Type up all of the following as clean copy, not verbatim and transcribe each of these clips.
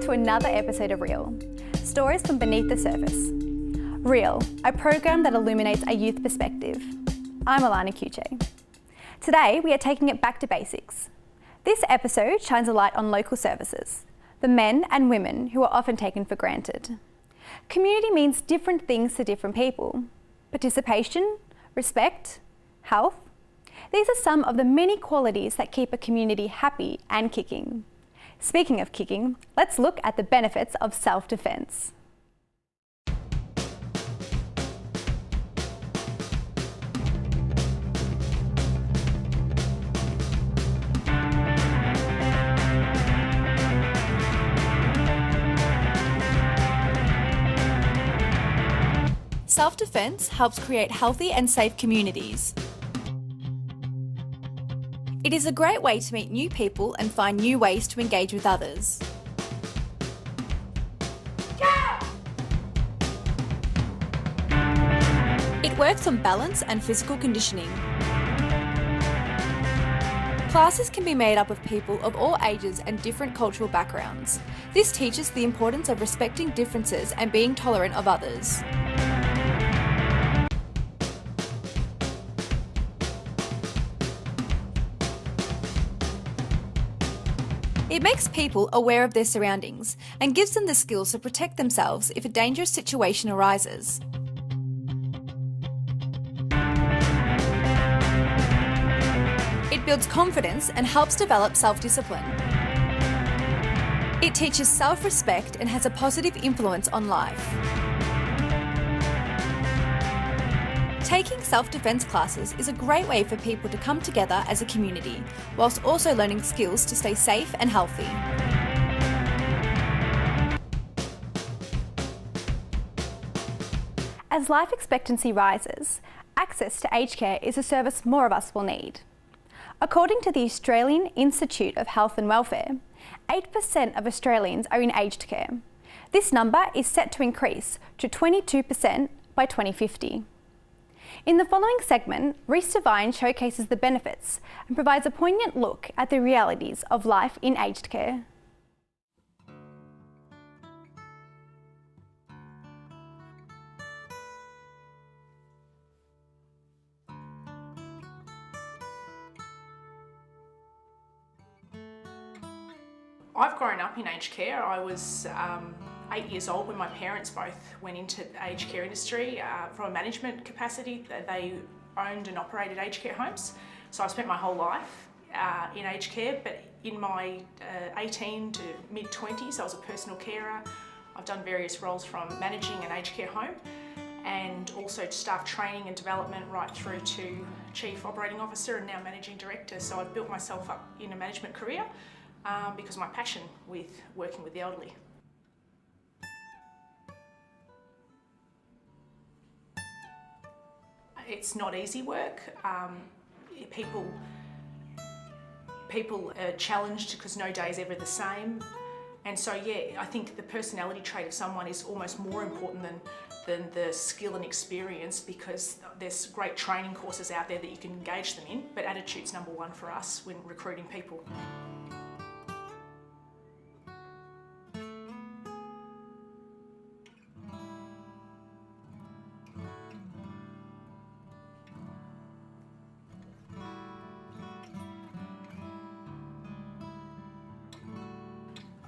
to another episode of Real, stories from beneath the surface. Real, a program that illuminates a youth perspective. I'm Alana Cuche. Today, we are taking it back to basics. This episode shines a light on local services, the men and women who are often taken for granted. Community means different things to different people. Participation, respect, health. These are some of the many qualities that keep a community happy and kicking. Speaking of kicking, let's look at the benefits of self-defense. Self-defense helps create healthy and safe communities. It is a great way to meet new people and find new ways to engage with others. It works on balance and physical conditioning. Classes can be made up of people of all ages and different cultural backgrounds. This teaches the importance of respecting differences and being tolerant of others. It makes people aware of their surroundings and gives them the skills to protect themselves if a dangerous situation arises. It builds confidence and helps develop self-discipline. It teaches self-respect and has a positive influence on life. Taking self-defense classes is a great way for people to come together as a community, whilst also learning skills to stay safe and healthy. As life expectancy rises, access to aged care is a service more of us will need. According to the Australian Institute of Health and Welfare, 8% of Australians are in aged care. This number is set to increase to 22% by 2050. In the following segment, Reese Devine showcases the benefits and provides a poignant look at the realities of life in aged care. I've grown up in aged care. I was 8 years old when my parents both went into the aged care industry from a management capacity. They owned and operated aged care homes. So I've spent my whole life in aged care, but in my 18 to mid-20s, I was a personal carer. I've done various roles from managing an aged care home and also staff training and development right through to Chief Operating Officer and now Managing Director. So I've built myself up in a management career because of my passion with working with the elderly. It's not easy work. People are challenged because no day is ever the same. And so, yeah, I think the personality trait of someone is almost more important than the skill and experience, because there's great training courses out there that you can engage them in, but attitude's number one for us when recruiting people.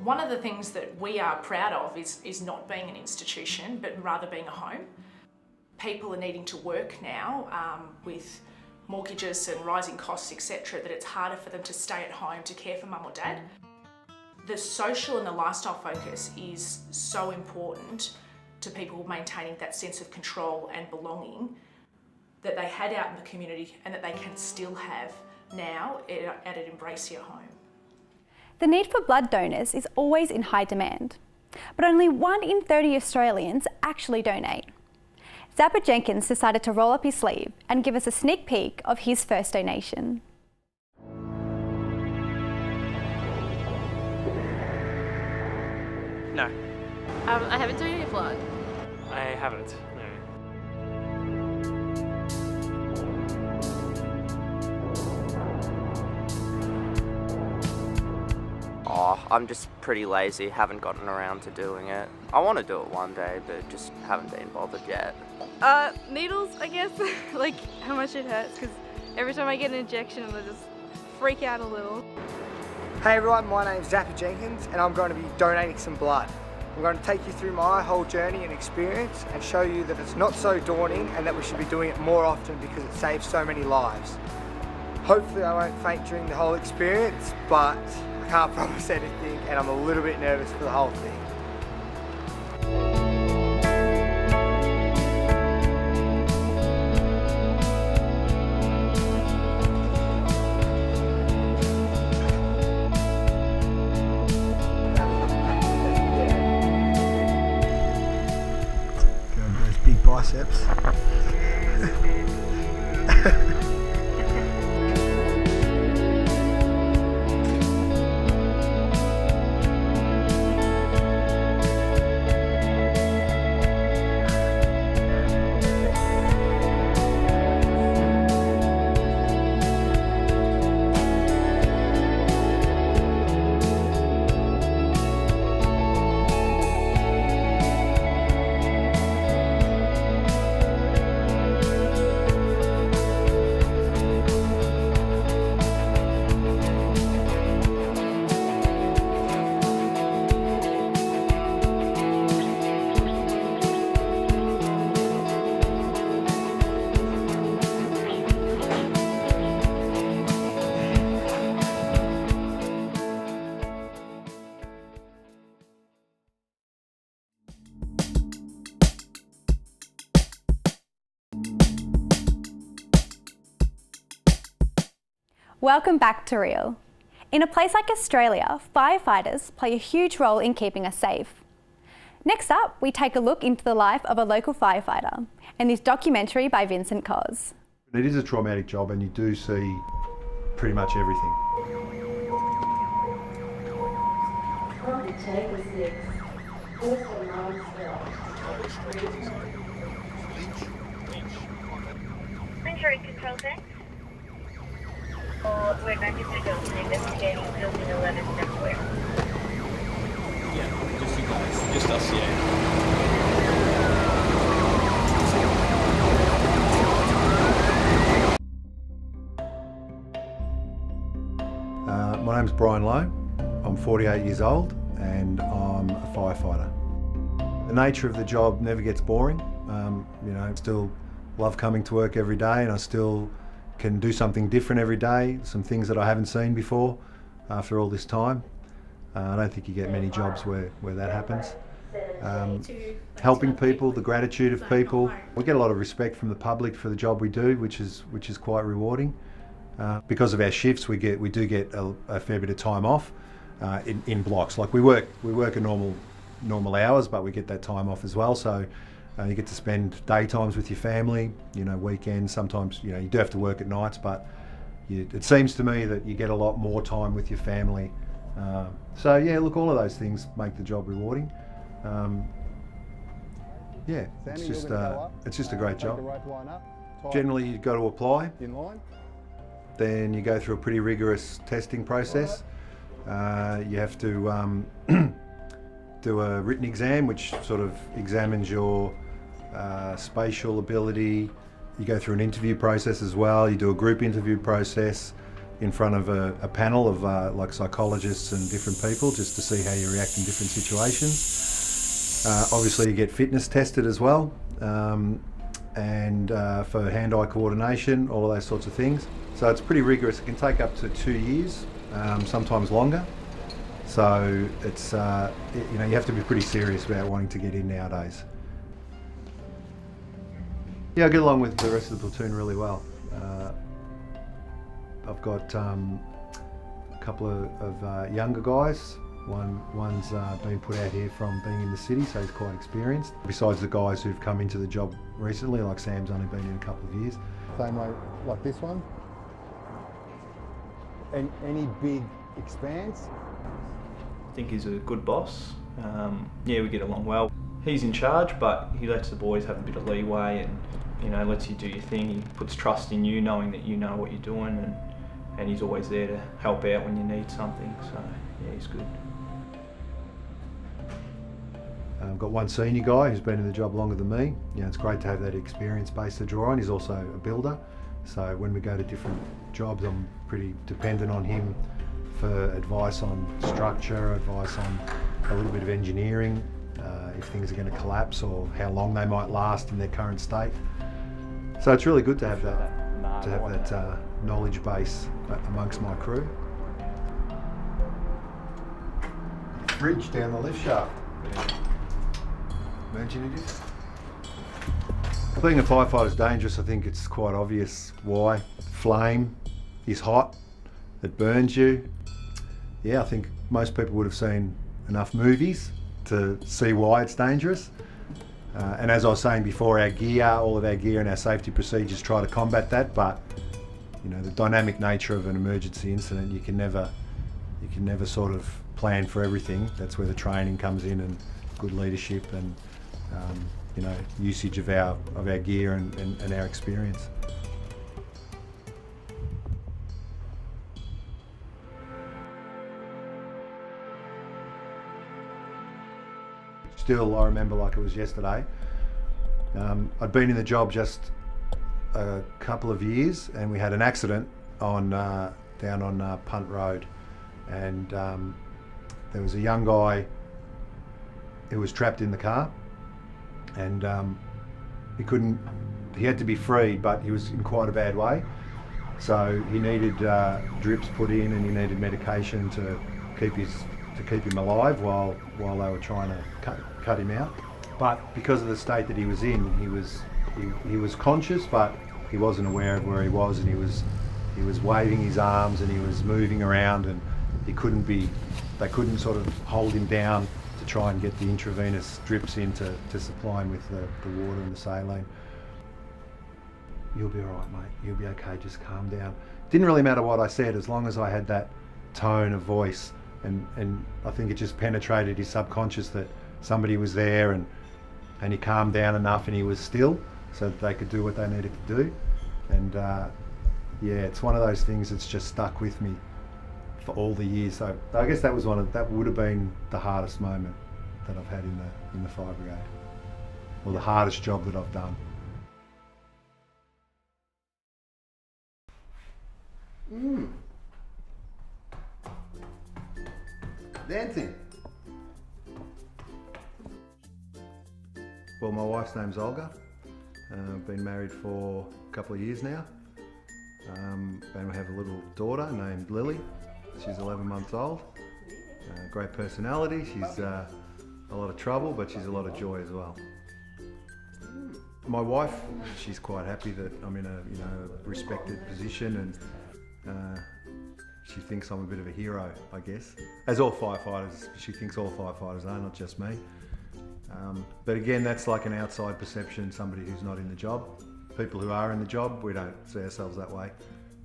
One of the things that we are proud of is not being an institution, but rather being a home. People are needing to work now with mortgages and rising costs, etc., that it's harder for them to stay at home to care for mum or dad. The social and the lifestyle focus is so important to people maintaining that sense of control and belonging that they had out in the community and that they can still have now at an Embracia home. The need for blood donors is always in high demand, but only 1 in 30 Australians actually donate. Zappa Jenkins decided to roll up his sleeve and give us a sneak peek of his first donation. No. I haven't donated blood. I haven't, no. I'm just pretty lazy, haven't gotten around to doing it. I want to do it one day, but just haven't been bothered yet. Needles, I guess. Like how much it hurts, because every time I get an injection, I just freak out a little. Hey everyone, my name's Zappy Jenkins and I'm going to be donating some blood. I'm going to take you through my whole journey and experience and show you that it's not so daunting and that we should be doing it more often because it saves so many lives. Hopefully I won't faint during the whole experience, but I can't promise anything and I'm a little bit nervous for the whole thing. Those big biceps. Welcome back to Real. In a place like Australia, firefighters play a huge role in keeping us safe. Next up, we take a look into the life of a local firefighter in this documentary by Vincent Cos. It is a traumatic job and you do see pretty much everything. Injury control thanks. We're back in Windows investigating building 11 somewhere. Yeah, just you guys, just us, yeah. My name's Brian Lowe. I'm 48 years old and I'm a firefighter. The nature of the job never gets boring. I still love coming to work every day and I still can do something different every day, some things that I haven't seen before after all this time. I don't think you get many jobs where that happens. Helping people, the gratitude of people. We get a lot of respect from the public for the job we do, which is quite rewarding. Because of our shifts, we do get a fair bit of time off in blocks. Like we work a normal hours, but we get that time off as well. So you get to spend daytimes with your family, weekends. Sometimes you do have to work at nights, but it seems to me that you get a lot more time with your family. So yeah, look, all of those things make the job rewarding. Yeah, it's just a great job. Generally, you've got to apply. Then you go through a pretty rigorous testing process. You have to do a written exam, which sort of examines your spatial ability. You go through an interview process as well. You do a group interview process in front of a panel of like psychologists and different people, just to see how you react in different situations. Obviously you get fitness tested as well, and for hand-eye coordination, all of those sorts of things. So it's pretty rigorous. It can take up to 2 years, sometimes longer. So it's you have to be pretty serious about wanting to get in nowadays. Yeah, I get along with the rest of the platoon really well. I've got a couple of younger guys. One's been put out here from being in the city, so he's quite experienced. Besides the guys who've come into the job recently, like Sam's only been in a couple of years. Same way like this one. And any big expanse? I think he's a good boss. Yeah, we get along well. He's in charge, but he lets the boys have a bit of leeway and lets you do your thing. He puts trust in you, knowing that you know what you're doing, and he's always there to help out when you need something. So yeah, he's good. Got one senior guy who's been in the job longer than me. You know, it's great to have that experience base to draw on. He's also a builder, so when we go to different jobs, I'm pretty dependent on him for advice on structure, advice on a little bit of engineering, if things are going to collapse or how long they might last in their current state. So it's really good to have that knowledge base amongst my crew. Bridge down the lift shaft. Imagine it is. Being a firefighter is dangerous. I think it's quite obvious why. Flame is hot, it burns you. Yeah, I think most people would have seen enough movies to see why it's dangerous. And as I was saying before, our gear, all of our gear and our safety procedures try to combat that, but you know, the dynamic nature of an emergency incident, you can never sort of plan for everything. That's where the training comes in, and good leadership and you know, usage of our gear and our experience. Still, I remember like it was yesterday. I'd been in the job just a couple of years, and we had an accident on down on Punt Road, and there was a young guy who was trapped in the car, and he had to be freed, but he was in quite a bad way. So he needed drips put in, and he needed medication to keep him alive while they were trying to cut him out. But because of the state that he was in, he was conscious, but he wasn't aware of where he was, and he was waving his arms and he was moving around, and they couldn't sort of hold him down to try and get the intravenous drips in to supply him with the water and the saline. You'll be all right, mate. You'll be okay. Just calm down. Didn't really matter what I said, as long as I had that tone of voice, and I think it just penetrated his subconscious that somebody was there, and he calmed down enough and he was still so that they could do what they needed to do. And yeah, it's one of those things that's just stuck with me for all the years. So I guess that would have been the hardest moment that I've had in the fire brigade, or the hardest job that I've done. Dancing. Well, my wife's name's Olga. I've been married for a couple of years now. And we have a little daughter named Lily. She's 11 months old. Great personality. She's a lot of trouble, but she's a lot of joy as well. My wife, she's quite happy that I'm in a respected position, and she thinks I'm a bit of a hero, I guess. As all firefighters, she thinks all firefighters are, not just me. But again, that's like an outside perception, somebody who's not in the job. People who are in the job, we don't see ourselves that way.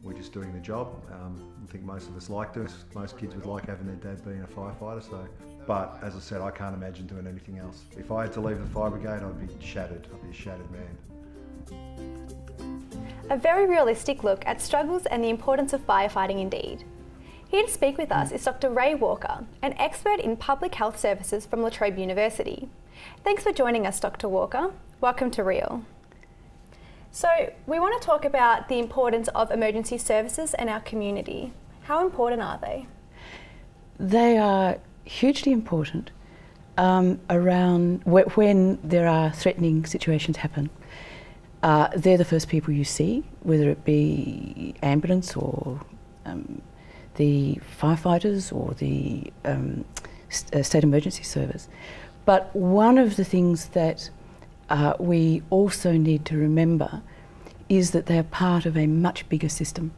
We're just doing the job. I think most of us like to. Most kids would like having their dad being a firefighter. But as I said, I can't imagine doing anything else. If I had to leave the fire brigade, I'd be shattered. I'd be a shattered man. A very realistic look at struggles and the importance of firefighting indeed. Here to speak with us is Dr. Ray Walker, an expert in public health services from La Trobe University. Thanks for joining us, Dr. Walker. Welcome to Real. So we want to talk about the importance of emergency services in our community. How important are they? They are hugely important around when there are threatening situations happen. They're the first people you see, whether it be ambulance or the firefighters or the state emergency service. But one of the things that we also need to remember is that they're part of a much bigger system.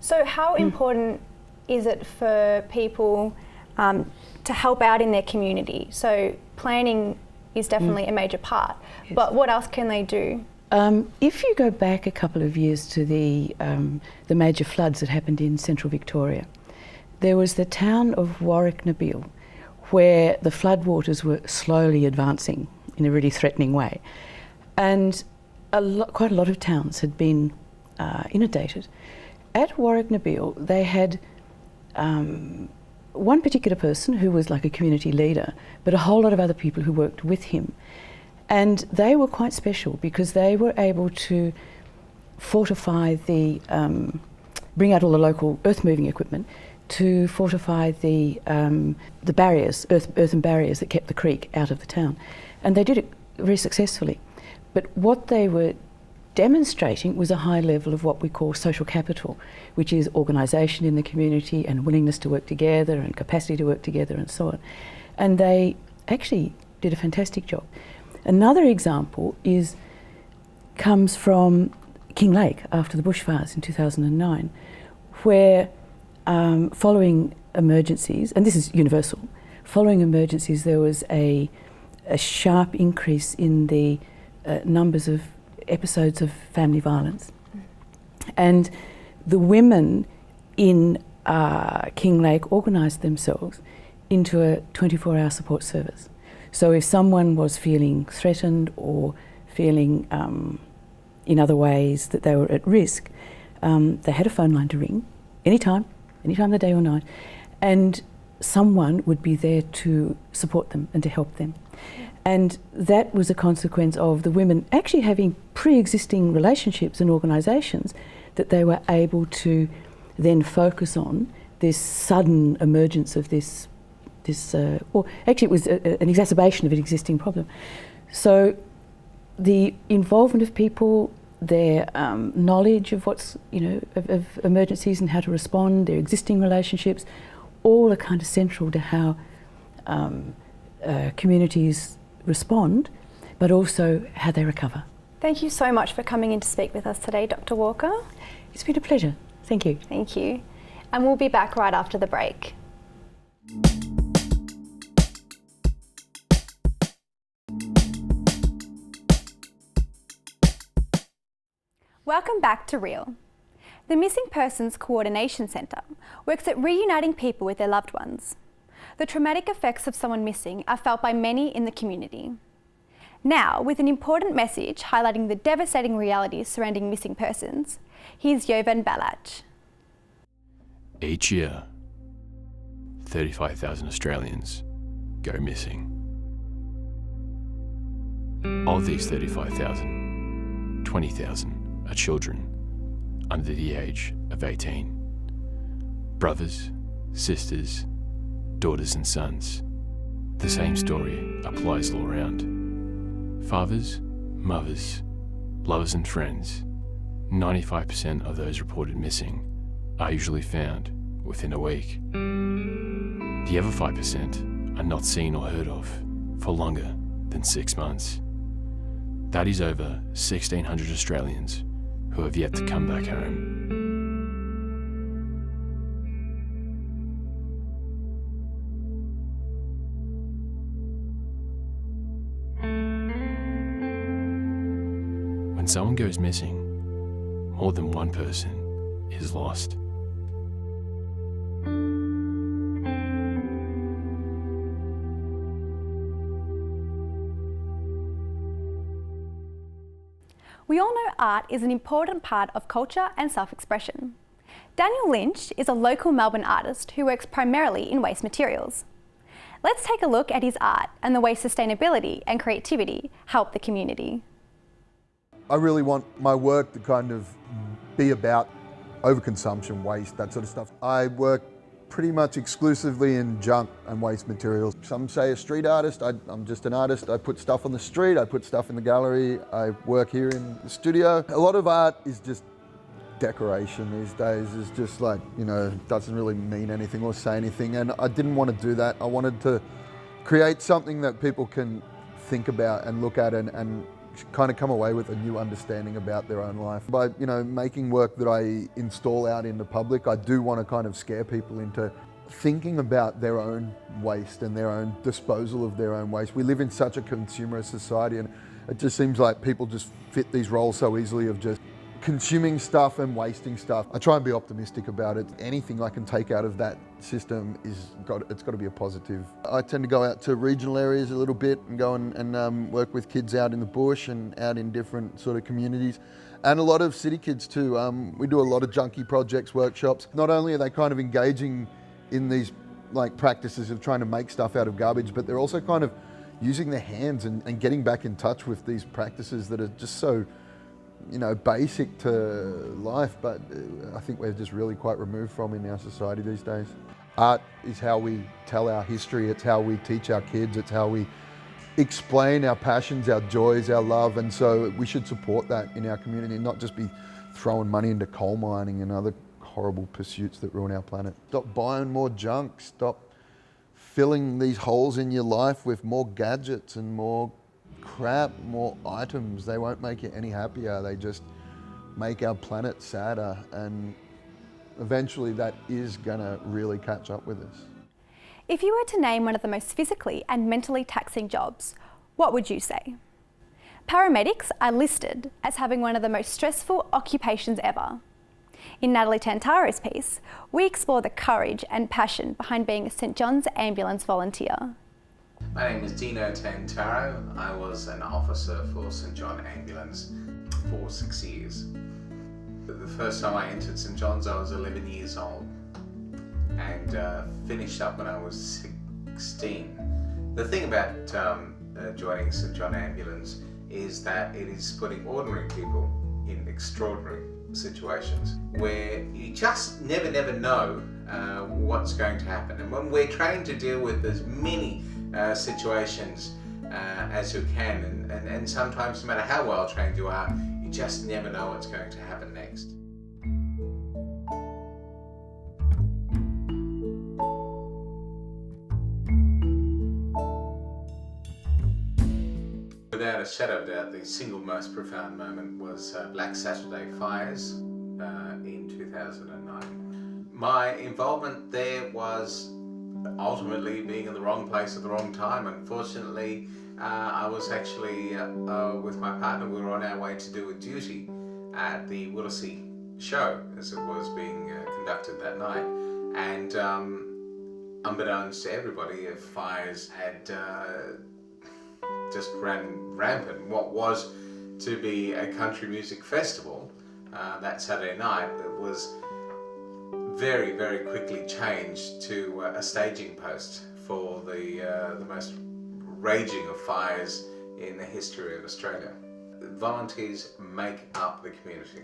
So how important is it for people to help out in their community? So planning is definitely a major part, yes. But what else can they do? If you go back a couple of years to the major floods that happened in central Victoria, there was the town of Warwick-Nabil where the floodwaters were slowly advancing in a really threatening way. And quite a lot of towns had been inundated. At Warwick-Nabil, they had one particular person who was like a community leader, but a whole lot of other people who worked with him. And they were quite special because they were able to fortify bring out all the local earth-moving equipment to fortify the barriers, earthen barriers that kept the creek out of the town. And they did it very successfully. But what they were demonstrating was a high level of what we call social capital, which is organisation in the community and willingness to work together and capacity to work together and so on. And they actually did a fantastic job. Another example comes from King Lake after the bushfires in 2009, where following emergencies, and this is universal, following emergencies there was a sharp increase in the numbers of episodes of family violence. And the women in King Lake organised themselves into a 24-hour support service. So if someone was feeling threatened or feeling in other ways that they were at risk, they had a phone line to ring anytime of the day or night, and someone would be there to support them and to help them. And that was a consequence of the women actually having pre-existing relationships and organisations that they were able to then focus on this sudden emergence of this or actually it was an exacerbation of an existing problem. So the involvement of people, their knowledge of what's, of emergencies and how to respond, their existing relationships, all are kind of central to how communities respond, but also how they recover. Thank you so much for coming in to speak with us today, Dr. Walker. It's been a pleasure. Thank you. Thank you. And we'll be back right after the break. Welcome back to Real. The Missing Persons Coordination Centre works at reuniting people with their loved ones. The traumatic effects of someone missing are felt by many in the community. Now, with an important message highlighting the devastating realities surrounding missing persons, here's Jovan Balach. Each year, 35,000 Australians go missing. Of these 35,000, 20,000 are children under the age of 18. Brothers, sisters, daughters and sons. The same story applies all around. Fathers, mothers, lovers and friends. 95% of those reported missing are usually found within a week. The other 5% are not seen or heard of for longer than 6 months. That is over 1,600 Australians who have yet to come back home. When someone goes missing, more than one person is lost. We all know art is an important part of culture and self-expression. Daniel Lynch is a local Melbourne artist who works primarily in waste materials. Let's take a look at his art and the way sustainability and creativity help the community. I really want my work to kind of be about overconsumption, waste, that sort of stuff. I work pretty much exclusively in junk and waste materials. Some say a street artist. I'm just an artist. I put stuff on the street, I put stuff in the gallery, I work here in the studio. A lot of art is just decoration these days. It's just like, doesn't really mean anything or say anything, and I didn't want to do that. I wanted to create something that people can think about and look at and kind of come away with a new understanding about their own life. By, making work that I install out in the public, I do want to kind of scare people into thinking about their own waste and their own disposal of their own waste. We live in such a consumerist society, and it just seems like people just fit these roles so easily of just consuming stuff and wasting stuff. I try and be optimistic about it. Anything I can take out of that system it's got to be a positive. I tend to go out to regional areas a little bit and go and work with kids out in the bush and out in different sort of communities. And a lot of city kids too. We do a lot of junkie projects, workshops. Not only are they kind of engaging in these like practices of trying to make stuff out of garbage, but they're also kind of using their hands and getting back in touch with these practices that are just so, you know, basic to life, but I think we're just really quite removed from in our society these days. Art is how we tell our history, it's how we teach our kids, it's how we explain our passions, our joys, our love, and so we should support that in our community and not just be throwing money into coal mining and other horrible pursuits that ruin our planet. Stop buying more junk, stop filling these holes in your life with more gadgets and more crap, more items. They won't make you any happier, they just make our planet sadder, and eventually that is gonna really catch up with us. If you were to name one of the most physically and mentally taxing jobs, what would you say? Paramedics are listed as having one of the most stressful occupations ever. In Natalie Tantaro's piece, we explore the courage and passion behind being a St John's Ambulance volunteer. My name is Dino Tantaro. I was an officer for St John Ambulance for 6 years. The first time I entered St John's, I was 11 years old and finished up when I was 16. The thing about joining St John Ambulance is that it is putting ordinary people in extraordinary situations where you just never know what's going to happen. And when we're trained to deal with as many situations as you can, and sometimes no matter how well trained you are, you just never know what's going to happen next. Without a shadow of doubt, the single most profound moment was Black Saturday fires in 2009. My involvement there was ultimately being in the wrong place at the wrong time. Unfortunately, I was actually with my partner, we were on our way to do a duty at the Willisey show as it was being conducted that night, and unbeknownst to everybody, fires had just ran rampant. What was to be a country music festival that Saturday night, it was very quickly changed to a staging post for the most raging of fires in the history of Australia. Volunteers make up the community.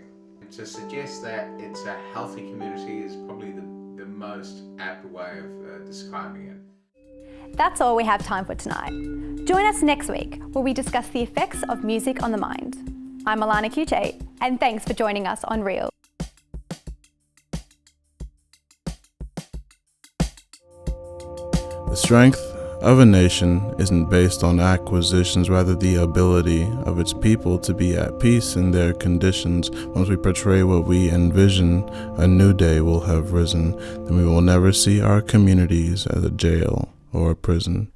To suggest that it's a healthy community is probably the most apt way of describing it. That's all we have time for tonight. Join us next week where we discuss the effects of music on the mind. I'm Alana Cucce, and thanks for joining us on Real. The strength of a nation isn't based on acquisitions, rather the ability of its people to be at peace in their conditions. Once we portray what we envision, a new day will have risen, then we will never see our communities as a jail or a prison.